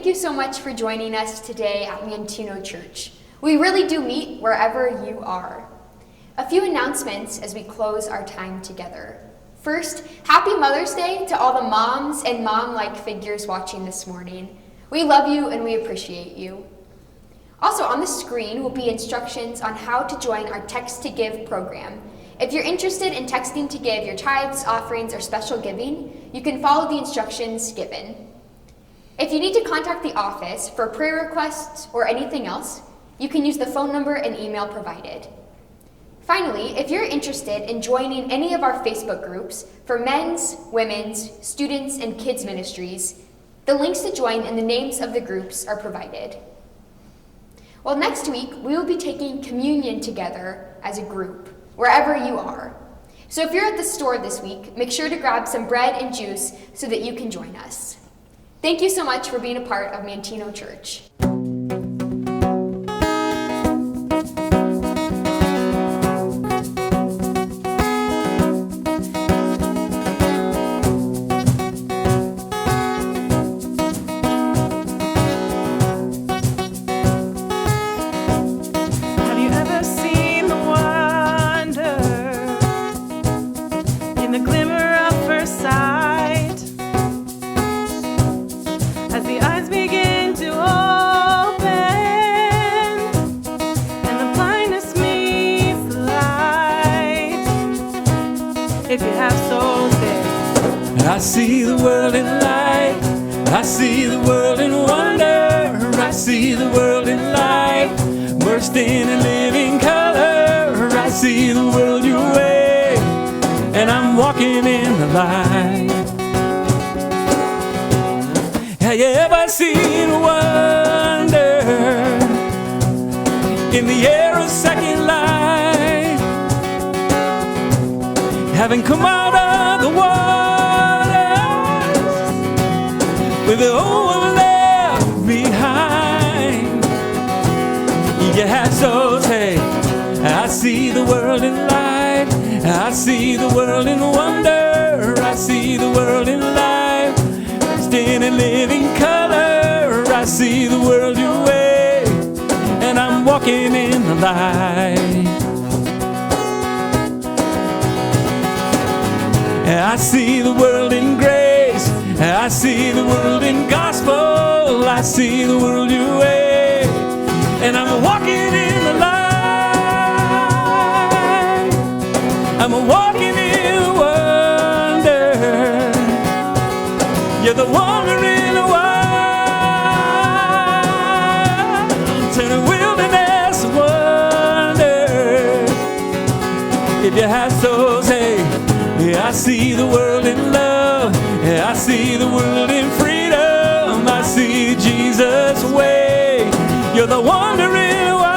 you so much for joining us today at Mantino Church. We really do meet wherever you are. A few announcements as we close our time together. First, happy Mother's Day to all the moms and mom-like figures watching this morning. We love you and we appreciate you. Also on the screen will be instructions on how to join our Text to Give program. If you're interested in texting to give your tithes, offerings, or special giving, you can follow the instructions given. If you need to contact the office for prayer requests or anything else, you can use the phone number and email provided. Finally, if you're interested in joining any of our Facebook groups for men's, women's, students, and kids ministries, the links to join and the names of the groups are provided. Well, next week, we will be taking communion together as a group, wherever you are. So if you're at the store this week, make sure to grab some bread and juice so that you can join us. Thank you so much for being a part of Mantino Church. I see the world in light, I see the world in wonder, I see the world in light, bursting in living color, I see the world your way, and I'm walking in the light. Have you ever seen wonder in the air of second light, having come out of the water with the old left behind? You had so say, I see the world in light, I see the world in wonder, I see the world in light, bursting in living color, I see the world your way, and I'm walking in the light. I see the world in grace, I see the world in gospel, I see the world your way, and I'm walking in the light. I'm walking in wonder. You're the wonder in the wild, turning wilderness to wonder. If you have souls, hey, I see the world in love, I see the world in freedom, I see Jesus' way. You're the wonder in the wild.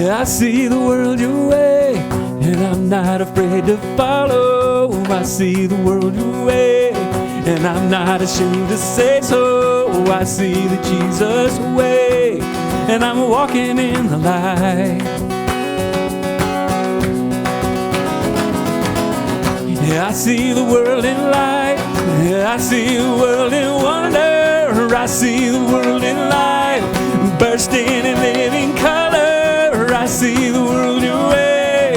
I see the world your way, and I'm not afraid to follow. I see the world your way, and I'm not ashamed to say so. I see the Jesus way, and I'm walking in the light. Yeah, I see the world in light, yeah, I see the world in wonder, I see the world in light, bursting in living color, I see the world your way,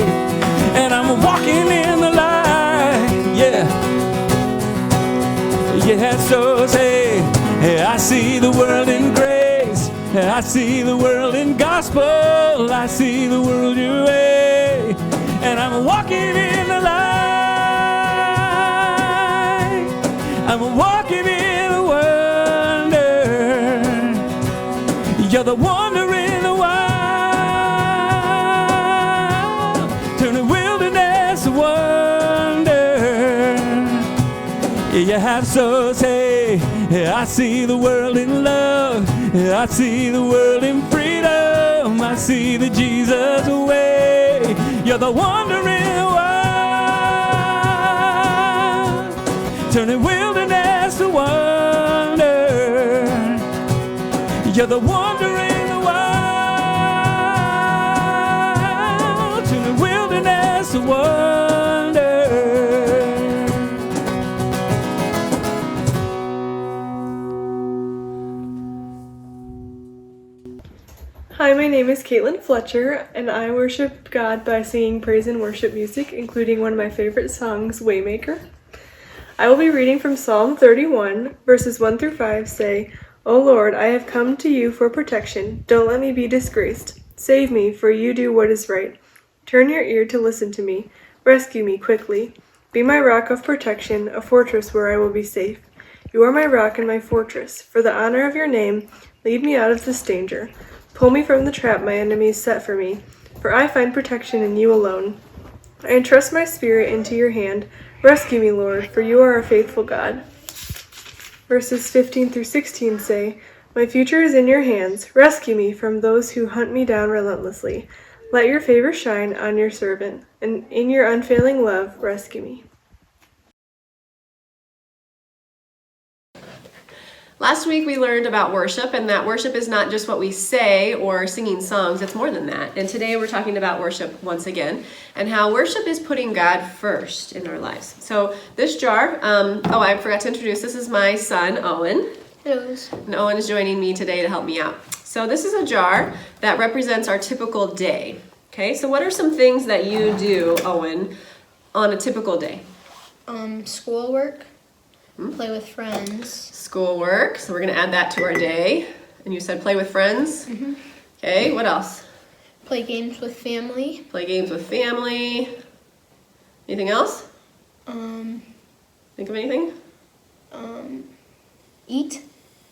and I'm walking in the light. Yeah, yeah, so say, I see the world in grace, I see the world in gospel, I see the world your way, and I'm walking in the light. I'm walking in the wonder. You're the wonder in the wild, turning wilderness to wonder. You have so say, I see the world in love, I see the world in freedom, I see the Jesus way. You're the wonder in the wild, turning wilderness to wonder. You're the wonder in the wild, just a wonder. Hi, my name is Caitlin Fletcher, and I worship God by singing praise and worship music, including one of my favorite songs, Waymaker. I will be reading from Psalm 31, verses 1 through 5 say, O Lord, I have come to you for protection. Don't let me be disgraced. Save me, for you do what is right. Turn your ear to listen to me. Rescue me quickly. Be my rock of protection, a fortress where I will be safe. You are my rock and my fortress. For the honor of your name, lead me out of this danger. Pull me from the trap my enemies set for me, for I find protection in you alone. I entrust my spirit into your hand. Rescue me, Lord, for you are a faithful God. Verses 15 through 16 say, My future is in your hands. Rescue me from those who hunt me down relentlessly. Let your favor shine on your servant, and in your unfailing love, rescue me. Last week we learned about worship, and that worship is not just what we say or singing songs, it's more than that. And today we're talking about worship once again, and how worship is putting God first in our lives. So this jar, I forgot to introduce, this is my son, Owen. Hello. And Owen is joining me today to help me out. So this is a jar that represents our typical day. Okay, so what are some things that you do, Owen, on a typical day? Schoolwork, play with friends. Schoolwork, so we're going to add that to our day. And you said play with friends? Mm-hmm. Okay, what else? Play games with family. Play games with family. Anything else? Think of anything? Eat.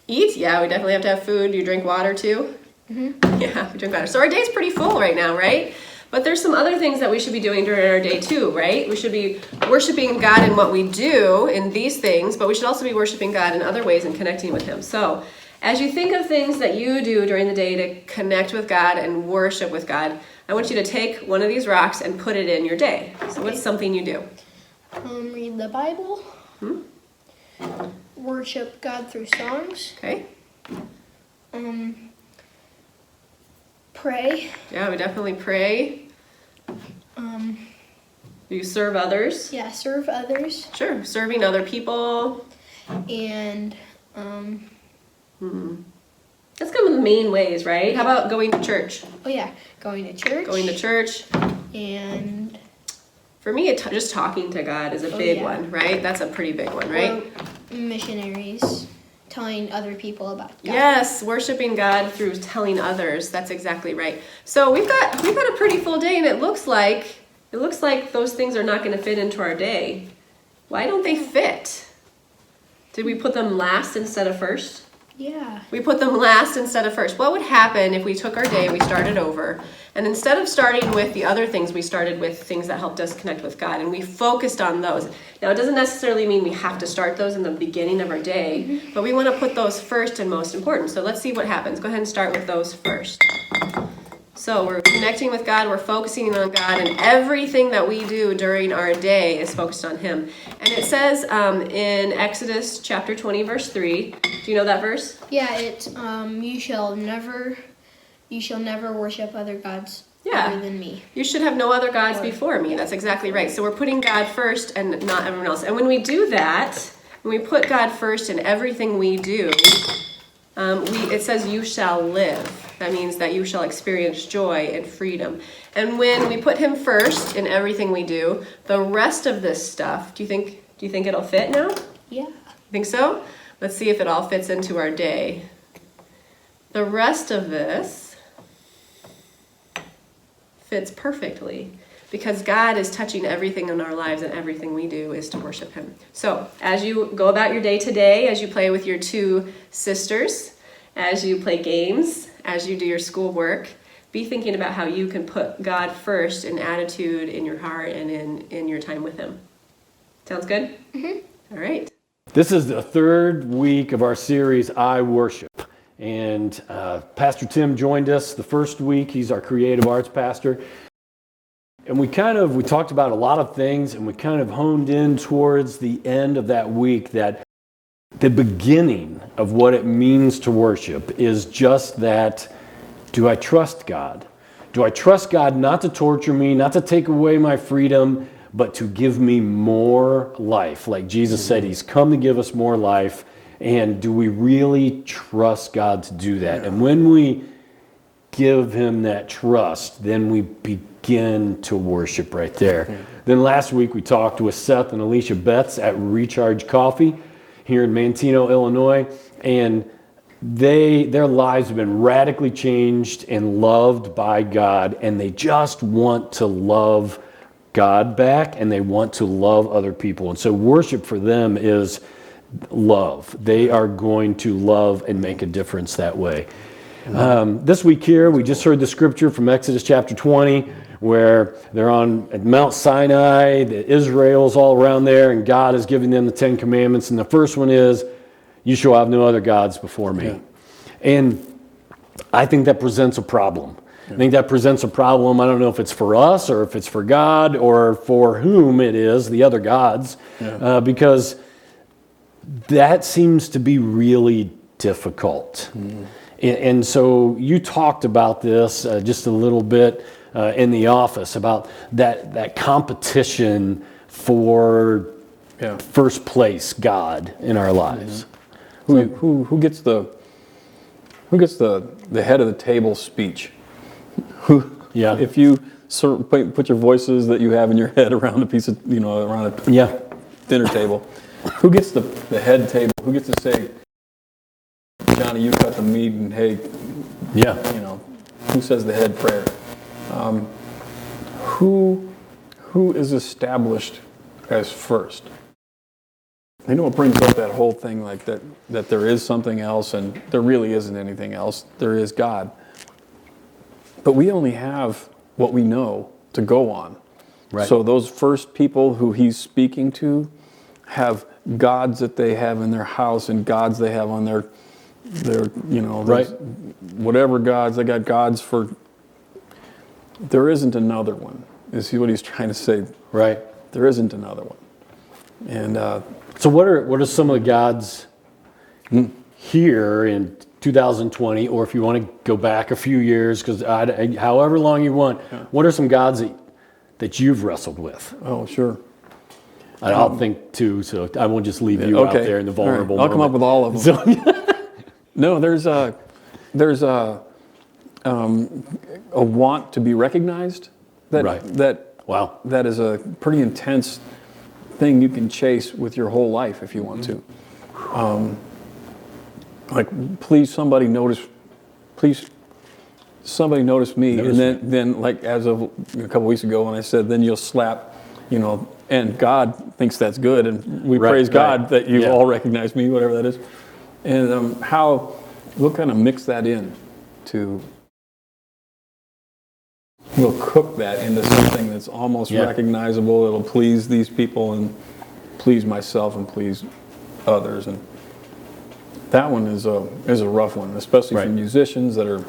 Eat? Yeah, we definitely have to have food. Do you drink water too? Mm-hmm. Yeah, we drink water. So our day's pretty full right now, right? But there's some other things that we should be doing during our day too, right? We should be worshiping God in what we do in these things, but we should also be worshiping God in other ways and connecting with Him. So as you think of things that you do during the day to connect with God and worship with God, I want you to take one of these rocks and put it in your day. So what's something you do? Read the Bible. Worship God through songs. Okay. Pray. Yeah, we definitely pray. Do you serve others? Yeah, serve others. Sure, serving other people. And That's kind of the main ways, right? How about going to church? oh yeah, going to church. Going to church. And For me, just talking to God is a big yeah. one, right? That's a pretty big one, right? or missionaries, telling other people about God. Yes, worshiping God through telling others. That's exactly right. So we've got a pretty full day, and it looks like those things are not going to fit into our day. Why don't they fit? Did we put them last instead of first? Yeah. We put them last instead of first. What would happen if we took our day and we started over, and instead of starting with the other things, we started with things that helped us connect with God, and we focused on those? Now, it doesn't necessarily mean we have to start those in the beginning of our day, but we want to put those first and most important. So let's see what happens. Go ahead and start with those first. So we're connecting with God, we're focusing on God, and everything that we do during our day is focused on Him. And it says in Exodus chapter 20, verse 3, do you know that verse? Yeah, it's you shall never worship other gods other than me. You should have no other gods before me. That's exactly right. So we're putting God first and not everyone else. And when we do that, when we put God first in everything we do, it says you shall live. That means that you shall experience joy and freedom. And when we put Him first in everything we do, the rest of this stuff, do you think it'll fit now? Yeah. Think so? Let's see if it all fits into our day. The rest of this fits perfectly because God is touching everything in our lives, and everything we do is to worship Him. So as you go about your day today, as you play with your two sisters, as you play games, as you do your schoolwork, be thinking about how you can put God first in attitude, in your heart, and in your time with Him. Sounds good? Mm-hmm. All right. This is the third week of our series, I Worship. And Pastor Tim joined us the first week. He's our creative arts pastor. And we talked about a lot of things, and we kind of honed in towards the end of that week that the beginning of what it means to worship is just that, do I trust God? Do I trust God not to torture me, not to take away my freedom, but to give me more life? Like Jesus said, he's come to give us more life. And do we really trust God to do that? And when we give him that trust, then we begin to worship right there. Then last week we talked with Seth and Alicia Betts at Recharge Coffee here in Manteno, Illinois, and their lives have been radically changed and loved by God, and they just want to love God back, and they want to love other people. And so worship for them is love. They are going to love and make a difference that way. This week here, we just heard the scripture from Exodus chapter 20, where they're on at Mount Sinai, Israel's all around there, and God is giving them the 10 Commandments. And the first one is, you shall have no other gods before me. Yeah. And I think that presents a problem. Yeah. I think that presents a problem. I don't know if it's for us or if it's for God or for whom it is, the other gods, because that seems to be really difficult. And so you talked about this just a little bit in the office about that competition for first place God in our lives. Who gets the head of the table speech? If you put your voices that you have in your head around a piece of around a dinner table, who gets the head table? Who gets to say, Johnny, you cut the meat, and hey, who says the head prayer? Who is established as first? I know it brings up that whole thing like that there is something else, and there really isn't anything else. There is God. But we only have what we know to go on. Right. So those first people who he's speaking to have gods that they have in their house and gods they have on their whatever gods. They got gods for. There isn't another one. Is what he's trying to say? Right. There isn't another one. And so what are some of the gods here in 2020, or if you want to go back a few years, because however long you want, what are some gods that you've wrestled with? Oh, sure. I'll think too, so I won't just leave you out there in the vulnerable I'll come up with all of them. No, there's a want to be recognized. That is a pretty intense thing you can chase with your whole life if you want to. Like, please somebody notice me, and then like as of a couple weeks ago when I said, then you'll slap, and God thinks that's good, and we praise God that you all recognize me, whatever that is. And we'll kind of mix that in we'll cook that into something that's almost recognizable. It'll please these people and please myself and please others. And that one is a rough one, especially for musicians that are,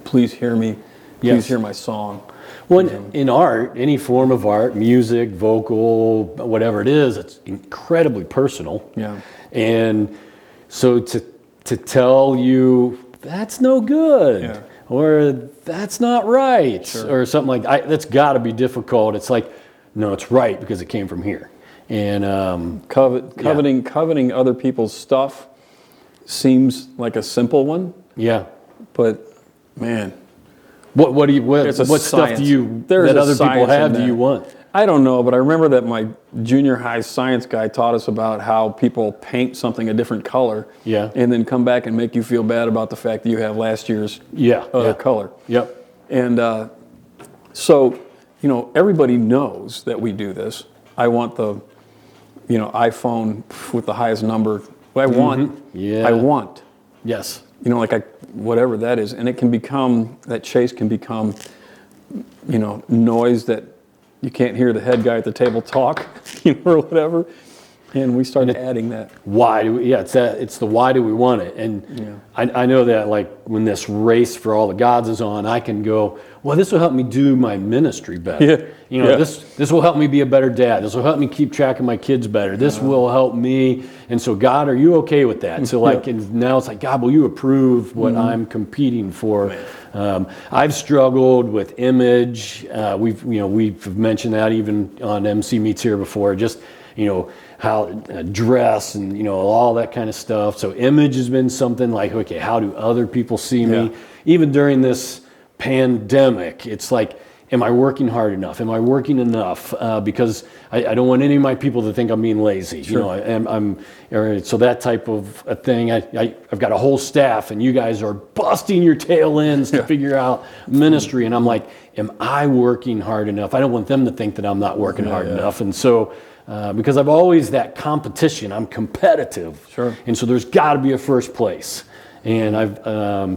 please hear me, please hear my song. Well, in art, any form of art, music, vocal, whatever it is, it's incredibly personal. Yeah. And so to tell you that's no good, or that's not right, or something like that, that's got to be difficult. It's like, no, it's right because it came from here. And coveting other people's stuff seems like a simple one. Yeah. But man, what stuff do you that other people have do you want? I don't know, but I remember that my junior high science guy taught us about how people paint something a different color, and then come back and make you feel bad about the fact that you have last year's other color. Yep. And so, everybody knows that we do this. I want the, iPhone with the highest number. I want. Yes. Whatever that is, and it can become, that chase can become, noise that you can't hear the head guy at the table talk, or whatever. And we started adding that. Why do we, yeah, it's the why do we want it? And I know that like when this race for all the gods is on, I can go, well, this will help me do my ministry better. This will help me be a better dad. This will help me keep track of my kids better. This will help me. And so, God, are you okay with that? So like, and now it's like, God, will you approve what I'm competing for? I've struggled with image. We've mentioned that even on MC Meets here before. Just how dress and all that kind of stuff. So image has been something like, okay, how do other people see me? Even during this pandemic, it's like, am I working hard enough? Am I working enough? Because I don't want any of my people to think I'm being lazy. So that type of a thing. I've got a whole staff, and you guys are busting your tail ends to figure out ministry, and I'm like, am I working hard enough? I don't want them to think that I'm not working hard enough, and so. Because I've always that competition, I'm competitive, and so there's got to be a first place, and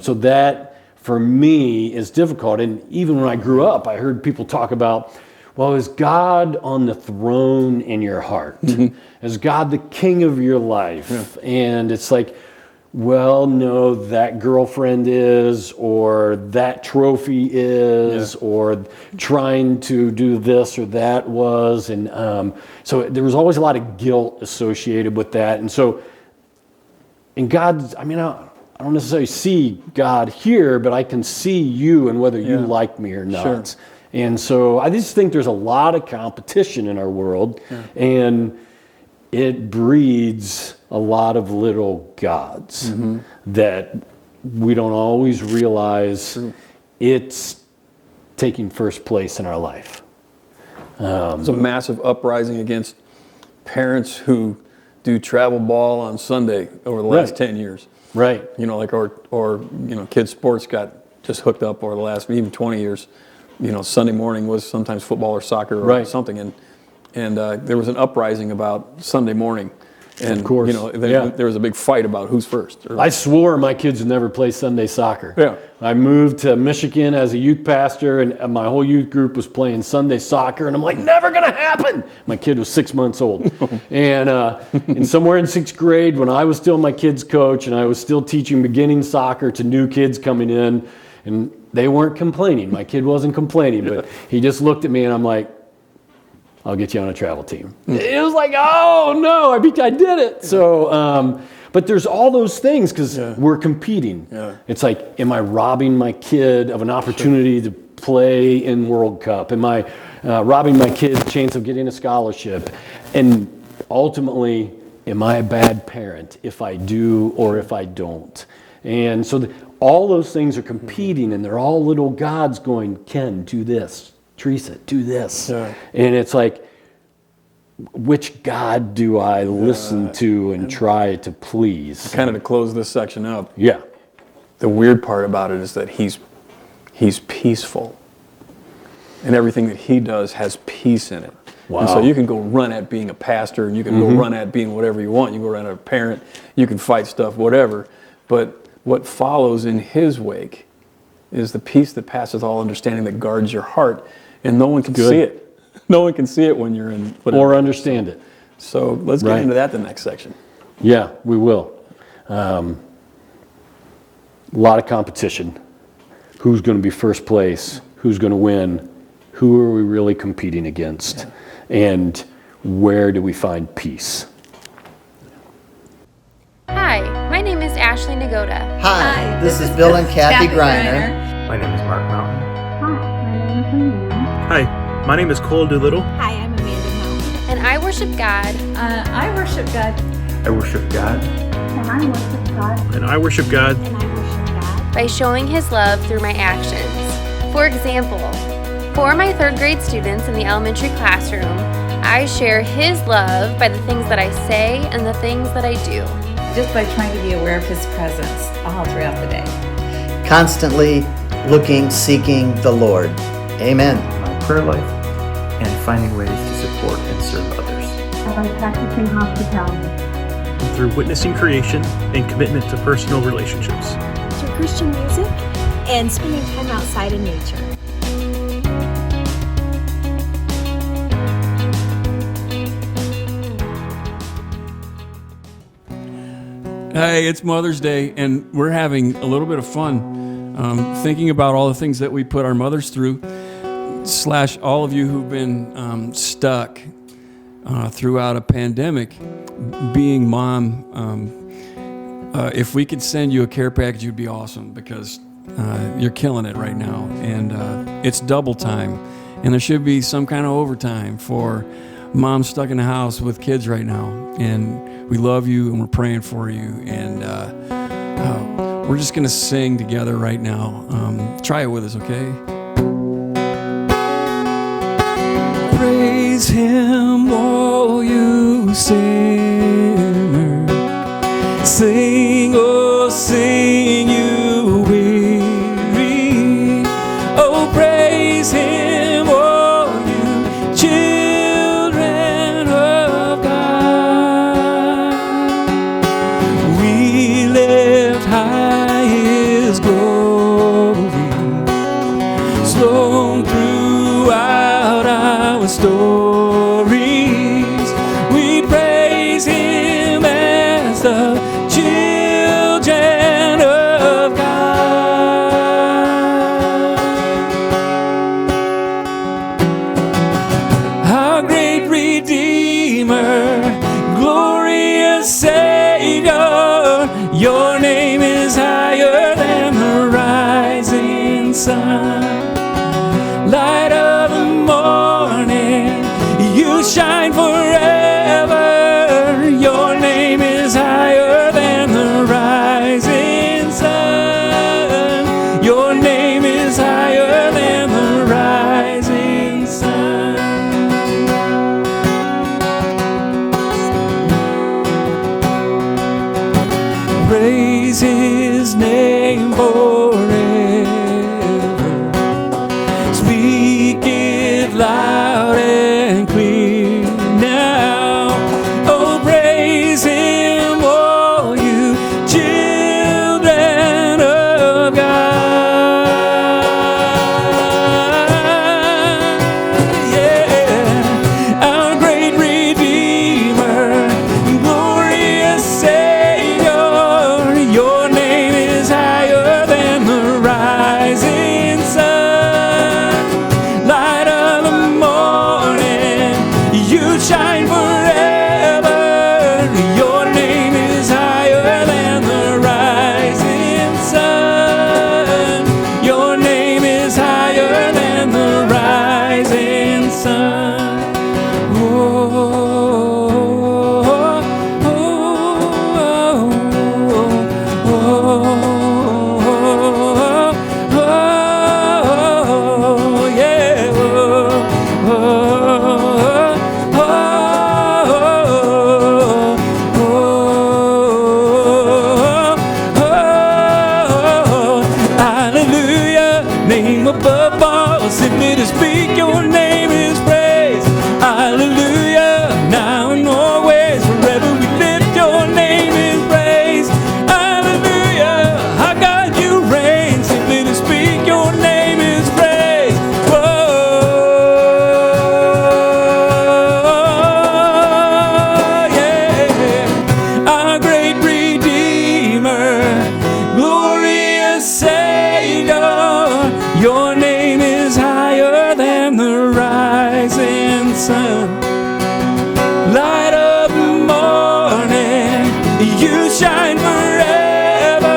so that for me is difficult. And even when I grew up, I heard people talk about, well, is God on the throne in your heart? Is God the king of your life? And it's like, well, no, that girlfriend is, or that trophy is, or trying to do this or that was. And so there was always a lot of guilt associated with that. And so, and God, I don't necessarily see God here, but I can see you and whether you like me or not. And so I just think there's a lot of competition in our world, and it breeds a lot of little gods that we don't always realize it's taking first place in our life. There's a massive uprising against parents who do travel ball on Sunday over the last 10 years. Right. Or kids' sports got just hooked up over the last even 20 years. Sunday morning was sometimes football or soccer or something. And there was an uprising about Sunday morning. And, of course. There was a big fight about who's first. I swore my kids would never play Sunday soccer. I moved to Michigan as a youth pastor, and my whole youth group was playing Sunday soccer, and I'm like, never going to happen. My kid was 6 months old. And somewhere in 6th grade, when I was still my kids' coach, and I was still teaching beginning soccer to new kids coming in, and they weren't complaining. My kid wasn't complaining, but he just looked at me, and I'm like, I'll get you on a travel team. It was like, oh no, I did it. So, but there's all those things because we're competing. It's like, am I robbing my kid of an opportunity to play in World Cup? Am I robbing my kid a chance of getting a scholarship? And ultimately, am I a bad parent if I do or if I don't? And so all those things are competing, and they're all little gods going, Ken, do this. Teresa, do this. And it's like, which God do I listen to and try to please? Kind of to close this section up. The weird part about it is that he's peaceful. And everything that he does has peace in it. And so you can go run at being a pastor, and you can go run at being whatever you want. You can go run at a parent, you can fight stuff, whatever. But what follows in his wake is the peace that passeth all understanding that guards your heart. And no one can see it. No one can see it when you're in whatever. Or understand it. So let's get into that the next section. Yeah, we will. A lot of competition. Who's going to be first place? Who's going to win? Who are we really competing against? And where do we find peace? Hi, my name is Ashley Nagoda. Hi, this is Bill and Kathy Griner. My name is Mark Mountain. Hi, my name is Cole Doolittle. Hi, I'm Amanda Mountain. And I worship God. I worship God. I worship God. And I worship God. And I worship God. And I worship God. By showing His love through my actions. For example, for my 3rd grade students in the elementary classroom, I share His love by the things that I say and the things that I do. Just by trying to be aware of His presence all throughout the day. Constantly looking, seeking the Lord. Amen. My prayer life and finding ways to support and serve others. By practicing hospitality. And through witnessing creation and commitment to personal relationships. Through Christian music and spending time outside in nature. Hey, it's Mother's Day, and we're having a little bit of fun thinking about all the things that we put our mothers through, / all of you who've been stuck throughout a pandemic, being mom. If we could send you a care package, it'd be awesome, because you're killing it right now, and it's double time, and there should be some kind of overtime for moms stuck in the house with kids right now. And we love you, and we're praying for you, and we're just gonna sing together right now. Try it with us, okay? Praise Him, all you sinners. Sing, oh, sing, you weary. Oh, praise Him, all you children of God. We lift high His glory, slow throughout our stories. We praise Him as the children of God. Our great Redeemer, glorious Savior, your name is higher than the rising sun. Light of the morning, you shine forever. Your name is higher than the rising sun. Your name is higher than the rising sun. Praise His name forever. Speak it loud and clear now. Oh, praise Him, all you children of God. Yeah, our great Redeemer, glorious Savior, your name is higher than the rising sun. Light of the morning, you shine forever. Your name is higher than the rising sun. Your name is higher than the rising sun. Hallelujah, name above all, simply to speak your name is praise. Hallelujah, now and always, forever we lift your name is praise. Hallelujah, our God you reign, simply to speak your name is praise. Whoa, yeah, our great Redeemer, glorious Savior, your name is higher than the rising sun. Light of the morning, you shine forever.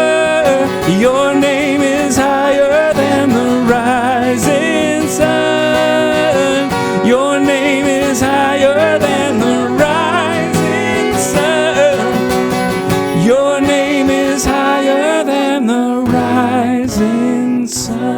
Your name is higher than the rising sun. Your name is higher than the rising sun. Your name is higher than the rising sun.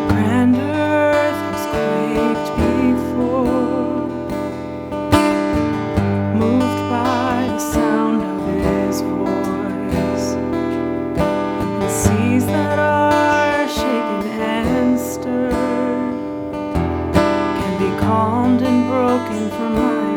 Grand earth has quaked before, moved by the sound of His voice. The seas that are shaken and stirred can be calmed and broken from my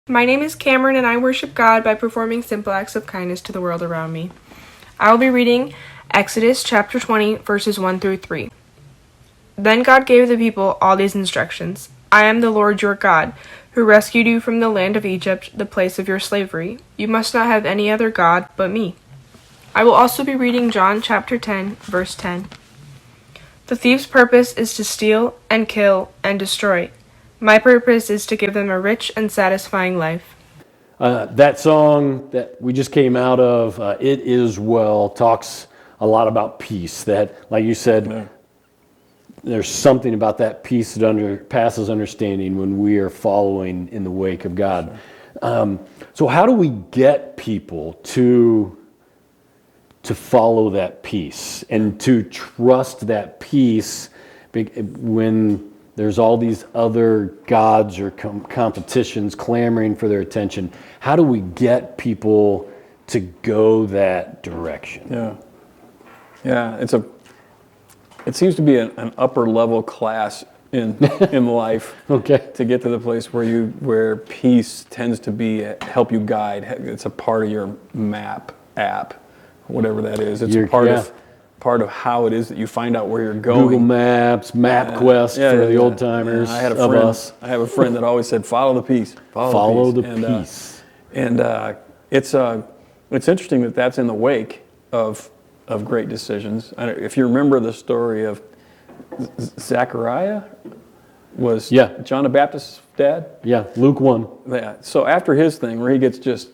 My name is Cameron, and I worship God by performing simple acts of kindness to the world around me. I will be reading Exodus chapter 20, verses 1 through 3. Then God gave the people all these instructions. I am the Lord your God, who rescued you from the land of Egypt, the place of your slavery. You must not have any other God but me. I will also be reading John chapter 10, verse 10. The thief's purpose is to steal and kill and destroy. My purpose is to give them a rich and satisfying life. That song that we just came out of, It Is Well, talks a lot about peace. That, like you said, there's something about that peace that passes understanding when we are following in the wake of God. So how do we get people to follow that peace and to trust that peace when there's all these other gods or competitions clamoring for their attention? How do we get people to go that direction? Yeah. It seems to be an upper level class in life. Okay. To get to the place where peace tends to help you guide. It's a part of your map app, whatever that is. It's part of how it is that you find out where you're going. Google Maps, MapQuest for the old timers of us. I have a friend that always said, "Follow the peace. Follow the peace." It's interesting that that's in the wake of great decisions. If you remember the story of Zechariah, was John the Baptist's dad? Yeah, Luke 1. Yeah. So after his thing, where he gets just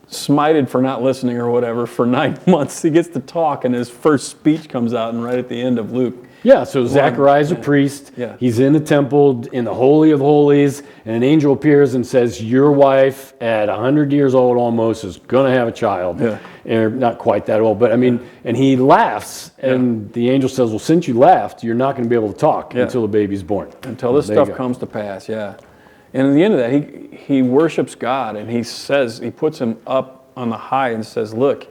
smited for not listening or whatever for 9 months, he gets to talk, and his first speech comes out, and right at the end of Luke. Yeah, so Zechariah's a priest. Yeah. He's in the temple, in the Holy of Holies, and an angel appears and says, your wife at 100 years old almost is going to have a child. Yeah. Or not quite that old, but I mean, and he laughs, and the angel says, well, since you laughed, you're not going to be able to talk until the baby's born. Until this stuff comes to pass, And at the end of that, he worships God, and he puts him up on the high and says, look,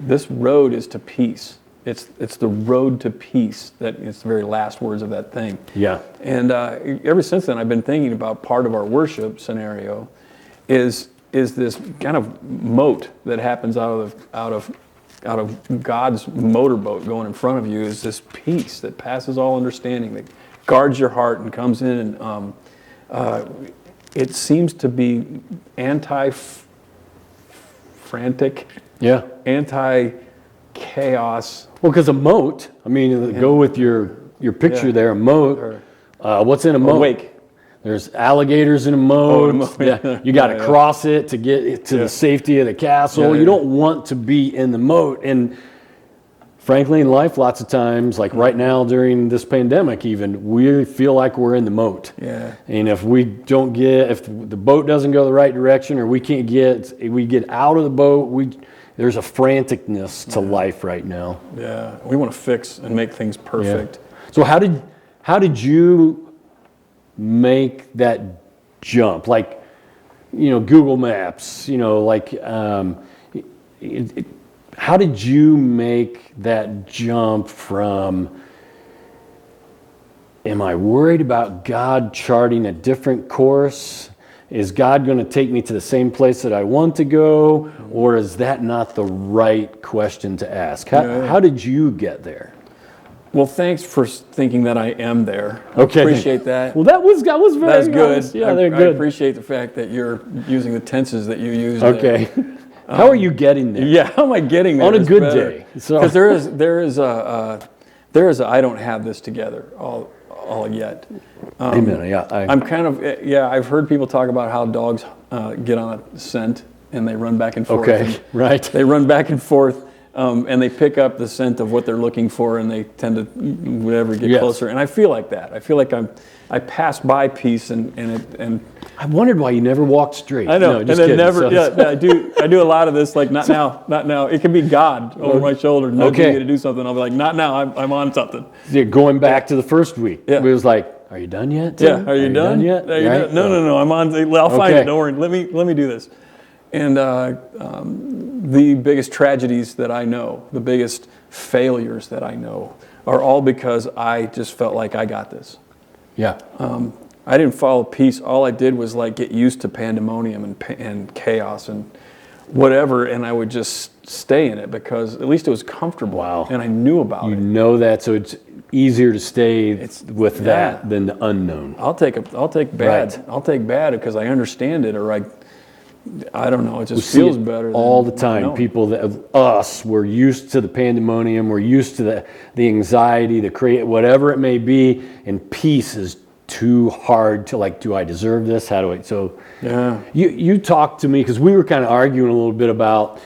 this road is to peace. It's the road to peace. It's the very last words of that thing. Yeah. And ever since then, I've been thinking about part of our worship scenario is this kind of moat that happens out of God's motorboat going in front of you, is this peace that passes all understanding, that guards your heart and comes in and it seems to be anti-frantic, anti-chaos. Well, because a moat, I mean, go with your picture there, a moat. What's in a moat? Wake. There's alligators in a moat. You got to cross it to get to the safety of the castle. You don't want to be in the moat. And frankly, in life, lots of times, like right now during this pandemic even, we feel like we're in the moat. Yeah. And if if the boat doesn't go the right direction, or we get out of the boat, there's a franticness to life right now. Yeah. We want to fix and make things perfect. Yeah. So how did you make that jump? Like, Google Maps, how did you make that jump from, am I worried about God charting a different course? Is God going to take me to the same place that I want to go? Or is that not the right question to ask? How did you get there? Well, thanks for thinking that I am there. Okay. I appreciate that. Well, that was very That's good. Nice. Yeah, they're good. I appreciate the fact that you're using the tenses that you use. Okay. How are you getting there? Yeah, how am I getting there? On a good day. Because there is a I don't have this together all yet. Amen. Yeah. I'm kind of I've heard people talk about how dogs get on a scent and they run back and forth. Okay. Right. They run back and forth. And they pick up the scent of what they're looking for, and they tend to get closer. And I feel like that. I feel like I pass by peace, and I wondered why you never walked straight. I know, No, and just then kidding. I do a lot of this, like not now. It can be God over my shoulder nudging me to do something. I'll be like, not now. I'm on something. Yeah, going back to the first week, it was like, are you done yet, Yeah, Tim? are you done yet? Right? No. I'm on. I'll find it. Don't worry. Let me do this. And the biggest tragedies that I know, the biggest failures that I know, are all because I just felt like I got this. Yeah. I didn't follow peace. All I did was like get used to pandemonium and chaos and whatever, and I would just stay in it because at least it was comfortable. Wow. And I knew about it. You know that, so it's easier to stay with that than the unknown. I'll take bad. Right. I'll take bad because I understand it, or I don't know. It just feels better. All the time. People we're used to the pandemonium. We're used to the anxiety, whatever it may be. And peace is too hard to do I deserve this? How do I? So yeah. You talked to me because we were kind of arguing a little bit about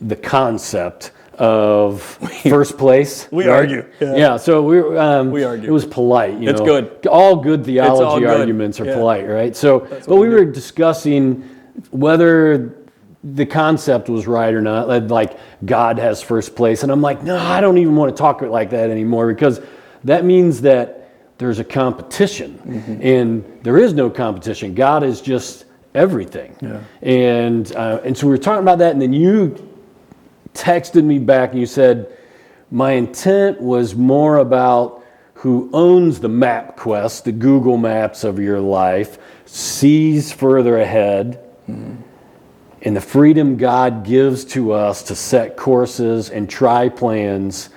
the concept of first place. We argue. Yeah. So we argue. It was polite. It's good. All good theology good. arguments are polite, right? So, but we were discussing whether the concept was right or not, like God has first place. And I'm like, no, I don't even want to talk like that anymore, because that means that there's a competition. Mm-hmm. And there is no competition. God is just everything. Yeah. And so we were talking about that, and then you texted me back and you said, my intent was more about who owns the MapQuest, the Google Maps of your life, sees further ahead, and the freedom God gives to us to set courses and try plans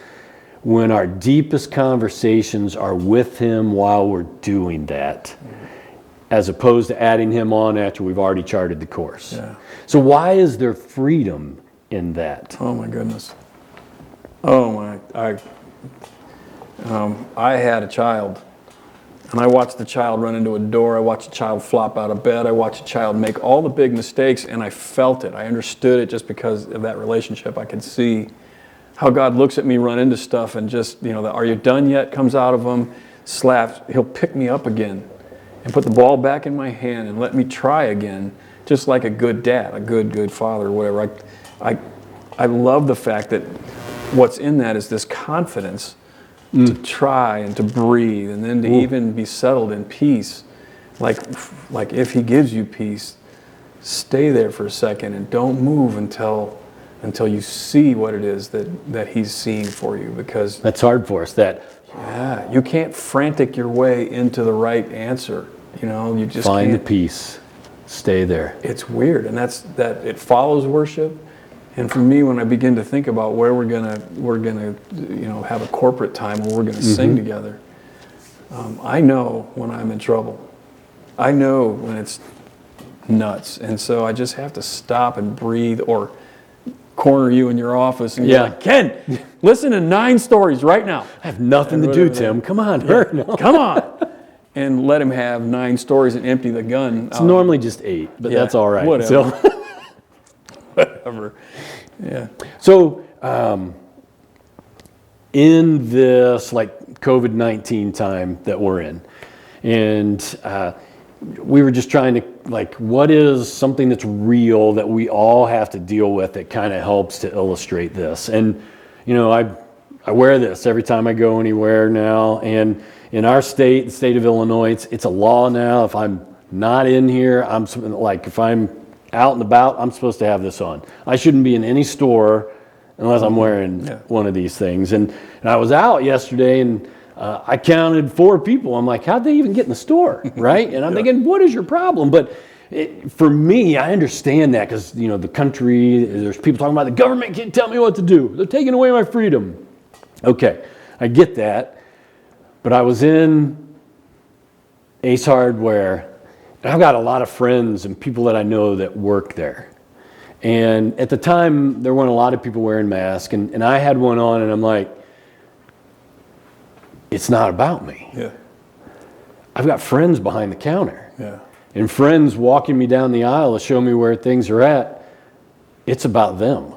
when our deepest conversations are with Him while we're doing that, as opposed to adding Him on after we've already charted the course. Yeah. So why is there freedom in that? Oh my goodness. Oh my, I had a child, and I watched the child run into a door. I watched a child flop out of bed. I watched a child make all the big mistakes, and I felt it. I understood it just because of that relationship. I could see how God looks at me run into stuff, and just, the "Are you done yet?" comes out of him, slaps. He'll pick me up again and put the ball back in my hand and let me try again, just like a good dad, a good father, or whatever. I love the fact that what's in that is this confidence to try and to breathe, and then to even be settled in peace. Like if He gives you peace, stay there for a second and don't move until you see what it is that He's seeing for you, because that's hard for us. You can't frantic your way into the right answer. You just find can't. the peace, stay there. It's weird, and it follows worship. And for me, when I begin to think about where we're gonna have a corporate time where we're gonna sing together, I know when I'm in trouble. I know when it's nuts. And so I just have to stop and breathe, or corner you in your office and you're like, Ken, listen to 9 stories right now. I have nothing to do, Tim. Come on, hurry. No. Come on. And let him have 9 stories and empty the gun. It's normally just 8, but that's all right. Whatever. So, whatever. Yeah. So, in this like COVID-19 time that we're in, and we were just trying to like, what is something that's real that we all have to deal with that kind of helps to illustrate this? And, you know, I wear this every time I go anywhere now, and in our state, the state of Illinois, it's a law now. If I'm not in here, I'm like, if I'm out and about, I'm supposed to have this on. I shouldn't be in any store unless I'm wearing one of these things. And I was out yesterday, and I counted 4 people. I'm like, how'd they even get in the store, right? And I'm thinking, what is your problem? But for me, I understand that because, you know, the country, there's people talking about the government can't tell me what to do. They're taking away my freedom. Okay, I get that. But I was in Ace Hardware, and I've got a lot of friends and people that I know that work there. And at the time, there weren't a lot of people wearing masks, and I had one on, and I'm like, it's not about me. Yeah. I've got friends behind the counter. Yeah. And friends walking me down the aisle to show me where things are at. It's about them.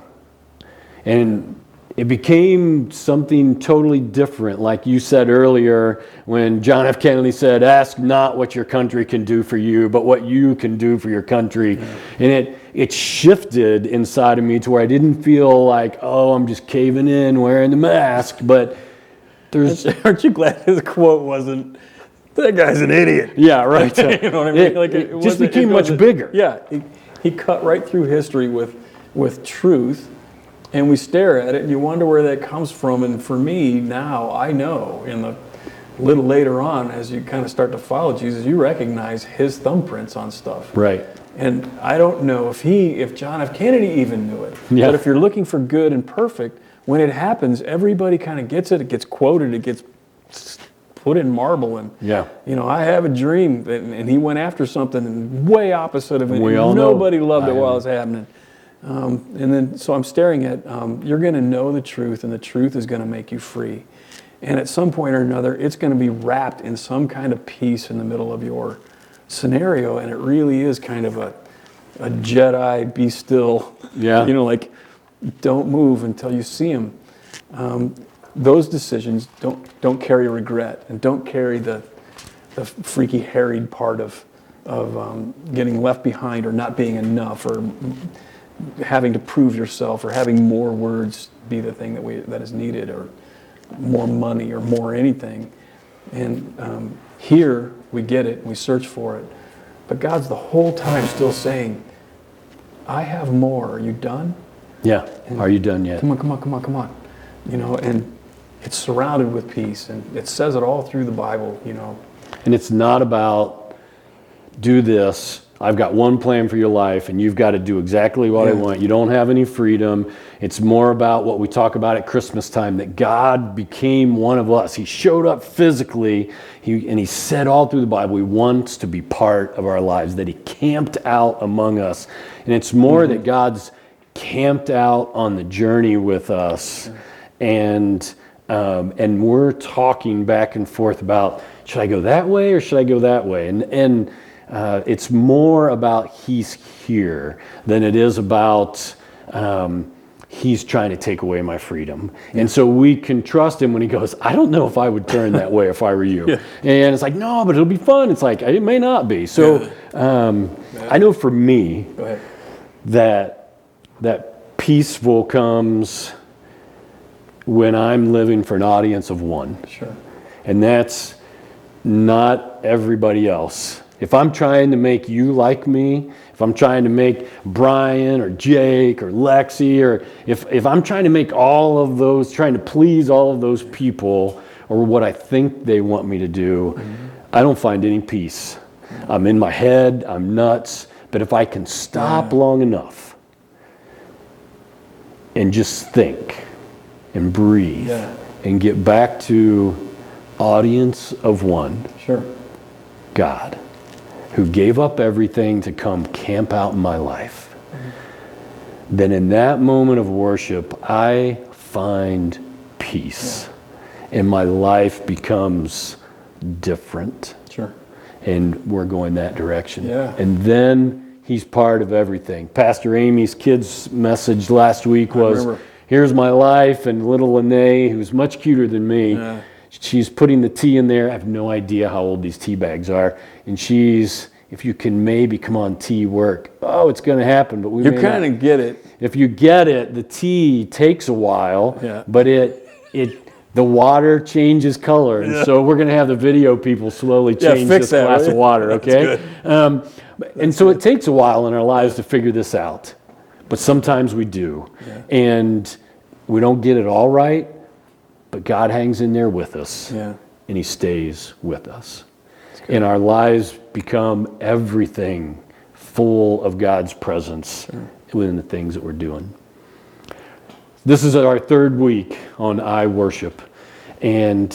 And it became something totally different. Like you said earlier, when John F. Kennedy said, ask not what your country can do for you, but what you can do for your country. Yeah. And it shifted inside of me to where I didn't feel like, oh, I'm just caving in wearing the mask, but aren't you glad his quote wasn't, that guy's an idiot? Yeah, right. You know what I mean? It just became much bigger. Yeah, he cut right through history with truth, and we stare at it, and you wonder where that comes from. And for me, now, I know, in the little later on, as you kind of start to follow Jesus, you recognize his thumbprints on stuff. Right. And I don't know if John F. Kennedy even knew it. Yeah. But if you're looking for good and perfect, when it happens, everybody kind of gets it. It gets quoted. It gets put in marble. And, you know, I have a dream. And he went after something way opposite of it. We all Nobody know. loved it while it was happening. And then, so I'm staring at, you're going to know the truth, and the truth is going to make you free. And at some point or another, it's going to be wrapped in some kind of peace in the middle of your scenario. And it really is kind of a Jedi, be still. Yeah. You know, like, don't move until you see him. Those decisions don't carry regret, and don't carry the freaky harried part of getting left behind, or not being enough, or having to prove yourself, or having more words be the thing that is needed, or more money, or more anything. And here we get it, we search for it, but God's the whole time still saying, I have more. Are you done? Yeah. And are you done yet? Come on. You know, and it's surrounded with peace, and it says it all through the Bible, you know. And it's not about, do this, I've got one plan for your life, and you've got to do exactly what I want. You don't have any freedom. It's more about what we talk about at Christmas time, that God became one of us. He showed up physically, and he said all through the Bible, he wants to be part of our lives, that he camped out among us. And it's more that God's camped out on the journey with us, and we're talking back and forth about, should I go that way or should I go that way? And it's more about he's here than it is about he's trying to take away my freedom. And so we can trust him when he goes, I don't know if I would turn that way if I were you. And it's like, no, but it'll be fun. It's like, it may not be. So I know for me that peaceful comes when I'm living for an audience of one. Sure. And that's not everybody else. If I'm trying to make you like me, if I'm trying to make Brian or Jake or Lexi, or if I'm trying to make all of those, trying to please all of those people, or what I think they want me to do, I don't find any peace. I'm in my head, I'm nuts, but if I can stop long enough and just think and breathe and get back to audience of one, God, who gave up everything to come camp out in my life, then in that moment of worship, I find peace. And my life becomes different. And we're going that direction. And then he's part of everything. Pastor Amy's kids' message last week was, here's my life, and little Lene, who's much cuter than me, she's putting the tea in there. I have no idea how old these tea bags are. And she's, if you can maybe, come on, tea work. Oh, it's going to happen, but we You kind of get it. If you get it, the tea takes a while, but the water changes color. And so we're going to have the video people slowly change this glass of water, okay? And so it takes a while in our lives to figure this out. But sometimes we do. And we don't get it all right, but God hangs in there with us. And he stays with us. And our lives become everything full of God's presence within the things that we're doing. This is our third week on I Worship. And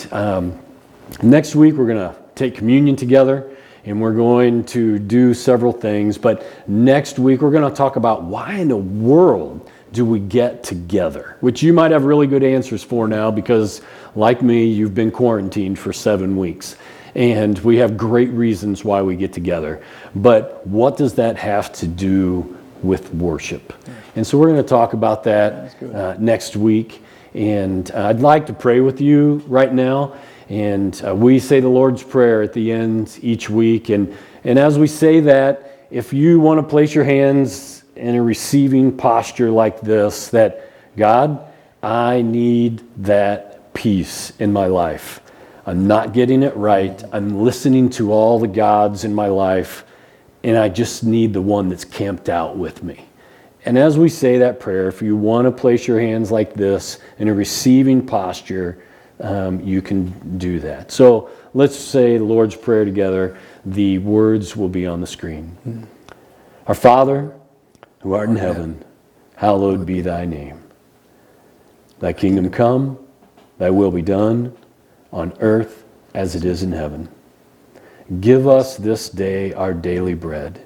next week we're going to take communion together, and we're going to do several things. But next week we're going to talk about why in the world do we get together, which you might have really good answers for now because, like me, you've been quarantined for 7 weeks. And we have great reasons why we get together. But what does that have to do with worship? And so we're going to talk about that next week. And I'd like to pray with you right now. And we say the Lord's Prayer at the end each week. And as we say that, if you want to place your hands in a receiving posture like this, that God, I need that peace in my life. I'm not getting it right. I'm listening to all the gods in my life, and I just need the one that's camped out with me. And as we say that prayer, if you want to place your hands like this in a receiving posture, you can do that. So let's say the Lord's Prayer together. The words will be on the screen. Our Father, who art in heaven, hallowed be thy name. Thy kingdom come, thy will be done, on earth as it is in heaven. Give us this day our daily bread,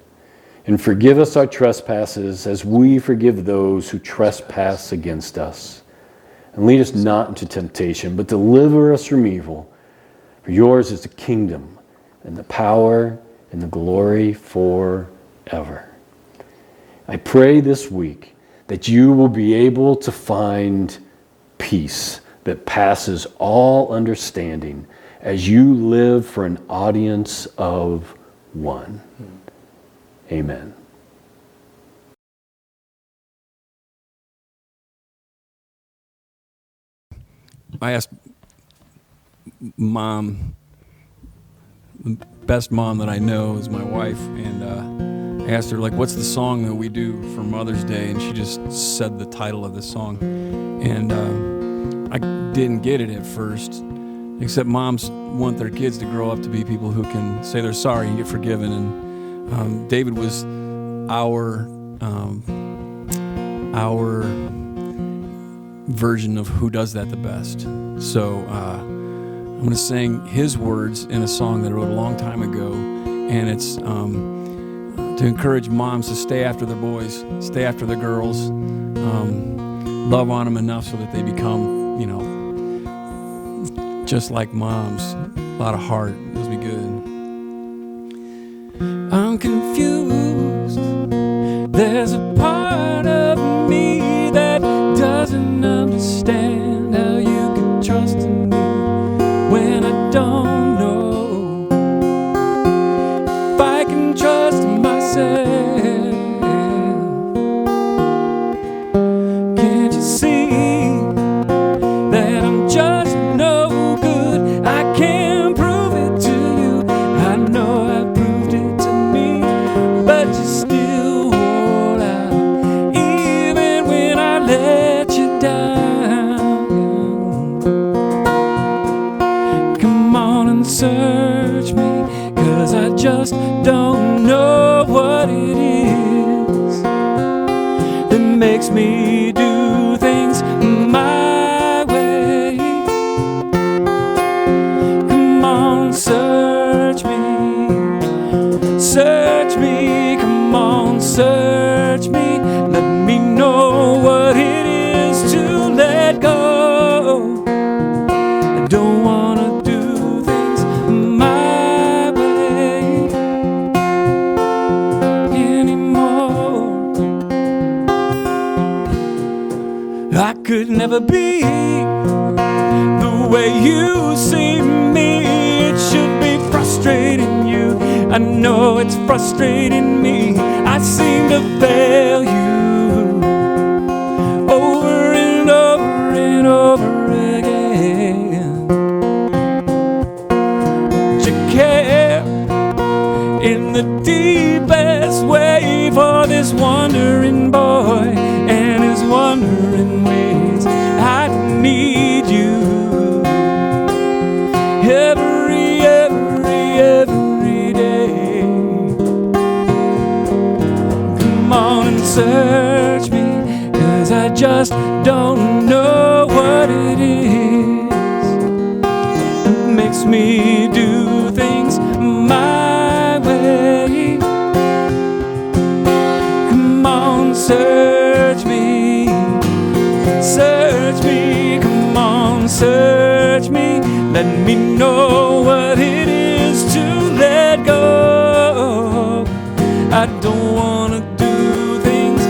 and forgive us our trespasses as we forgive those who trespass against us. And lead us not into temptation, but deliver us from evil. For yours is the kingdom, and the power, and the glory forever. I pray this week that you will be able to find peace that passes all understanding as you live for an audience of one. Amen. I asked Mom, the best mom that I know is my wife, and I asked her, like, what's the song that we do for Mother's Day? And she just said the title of the song. And I didn't get it at first, except moms want their kids to grow up to be people who can say they're sorry and get forgiven. And David was our version of who does that the best. So I'm going to sing his words in a song that I wrote a long time ago, and it's to encourage moms to stay after their boys, stay after their girls, love on them enough so that they become, just like moms, a lot of heart. Those be good. I'm confused. There's a part of me that doesn't understand how you can trust in me when I don't know if I can trust myself. Can't you see that I'm just no good? I can't prove it to you. I know I proved it to me, but you still hold out even when I let you down. Come on and search me, 'cause I just don't know what it is that makes me do things my way. search me, come on, search me. Let me know what it is to let go. I don't wanna do things my way anymore. I could never be the way you see me. It should be frustrating you. I know it's frustrating me. I seem to fail you over and over and over again. But you care in the deepest way for this wandering boy and his wandering ways. I need you every day. Come on and search me, 'cause I just don't know what it is that makes me do things my way. Come on, search me, come on, search me. Let me know what it is to let go. I don't wanna do things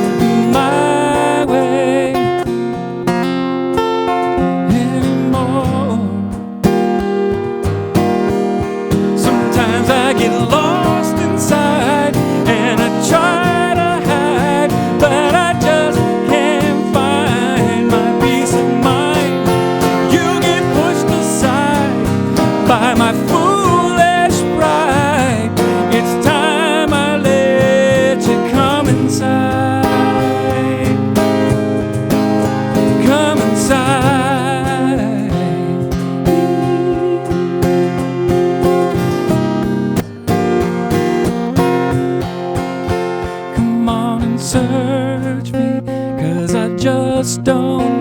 my way anymore. Sometimes I get lost inside and I try to hide, but I just can't find my peace of mind. You get pushed aside by my foolish pride. It's time I let you come inside. Come inside. Come on and search me, 'cause I just don't